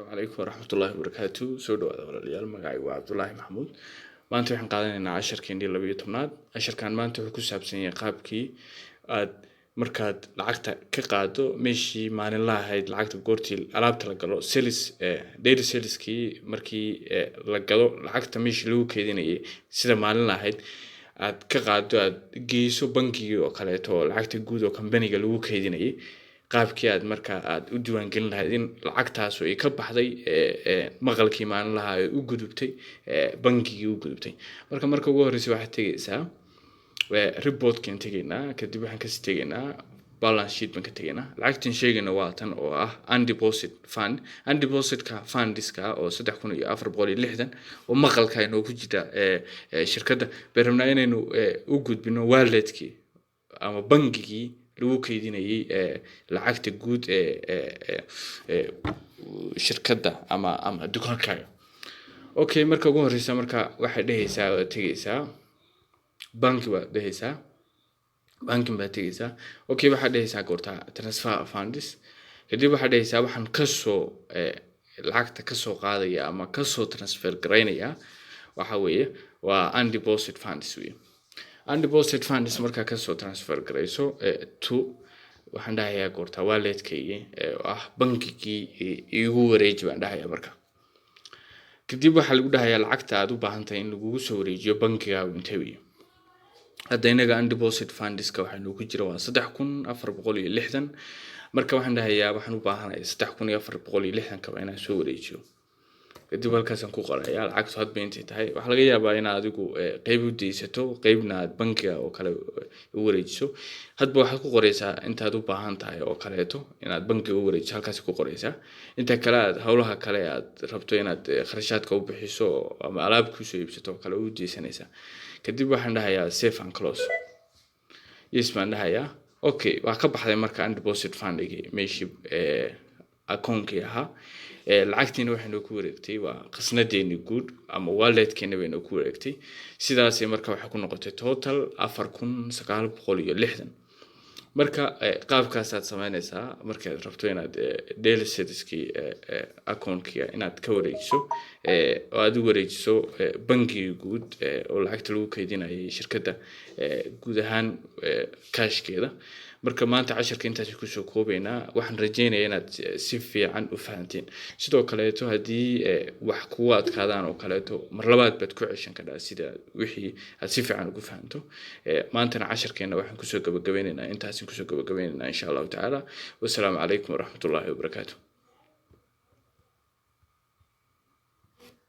السلام عليكم ورحمة الله وبركاته. سو دhowaada walaalayaal magacaygu waa Cabdullaahi Maxamuud. Maanta waxaan qaadanaynaa casharkeennii 12aad. Casharkan maanta wuxuu ku saabsan yahay qaabkii aad markaad lacagta ka qaado meeshii maalinlaha ahayd lacagta goortii alaabta la galo sales daily saleskii markii la galo lacagta meeshii lagu keedinayay sida maalinlaha ahayd aad ka qaado aad geyso bangiga oo kaleeto lacagta guud oo company-ga lagu keedinayay qaabkii aad marka aad u diiwaan gelin lahayd in lacagtaas ay ka baxday maqalkii maalinlaha ay u gudubtay bangigii u gudubtay marka ugu horreysay waxaad tagaysaa report-kan tagaynaa kadib waxaan ka tegaynaa balance sheet ban ka tegaynaa lacagtan sheegayna waa tan oo ah undeposit fund undeposit-ka funds-ka oo 3460 oo maqalka inoo ku jira shirkadda barnaamijna inaynu u gudbino wallet-kii ama bangigii lagu keedinayay lacagta guud shirkadda ama dukaankaaga. Okay, marka ugu horreysa marka waxay dhahaysaa oo tagaysaa banki baad dhahaysaa okay waxaad dhahaysaa goorta transfer funds kadib waxaad dhahaysaa waxaan ka soo lacagta ka soo qaadaya ama ka soo transfer gareynaya waxa weeye waa undeposit funds weeye undeposit funds marka ka soo transfer gareyso to waxaan dhahayaa goorta wallet-kayga ah bangigii igu wareeji baan dhahayaa marka kadib waxa lagu dhahayaa lacagta aad u baahan tahay in lagu soo wareejiyo bangiga intee weeye hadda inaga undeposit funds-ka waxa inuu ku jira waa 3460 marka waxaan dhahayaa waxaan u baahanahay 3460 ka inaan soo wareejiyo kadib halkaasaan ku qorayaa lacagtu hadba intay tahay waxa laga yaabaa in adigu qayb u deysato qaybna aad bangiga oo kale u wareejiso hadba waxaad ku qoraysaa intaad u baahan tahay oo kaleeto inaad bangiga u wareejiso halkaas ku qoraysaa inta kale aad hawlaha kale aad rabto inaad kharashaadka u bixiso ama alaab ku soo iibsato kale u deysanaysaa kadib waxaan dhahayaa save and close yes baan dhahayaa okay waa ka baxday marka undeposit fund-igi meeshii account-kii ahaa lacagtiina waxaynu ku wareegtay waa qasnadeeni guud ama wallet-keena baynu ku wareegtay sidaas marka waxa ku noqotay total 4960 marka qaabkaas aad sameynaysaa marka aad rabto inaad daily saleski account-kiga inaad ka wareejiso oo aad u wareejiso bangiga guud oo lacagta lagu keedinayay shirkadda guud ahaan cash-keeda marka maanta casharka intaas ku soo koobaynaa waxaan rajeynayaa inaad si fiican u fahanteen sidoo kale hadii wax kuwa adkaadaan oo kale mar labaad baad ku ceshan kartaa sida wixii aad si fiican ugu fahanto maantana casharkeena waxaan ku soo gabagabaynaynaa intaas ku soo gabagabaynaynaa insha Allah ta'ala. Wassalaamu calaykum waraxmatullaahi wabarakaatuh.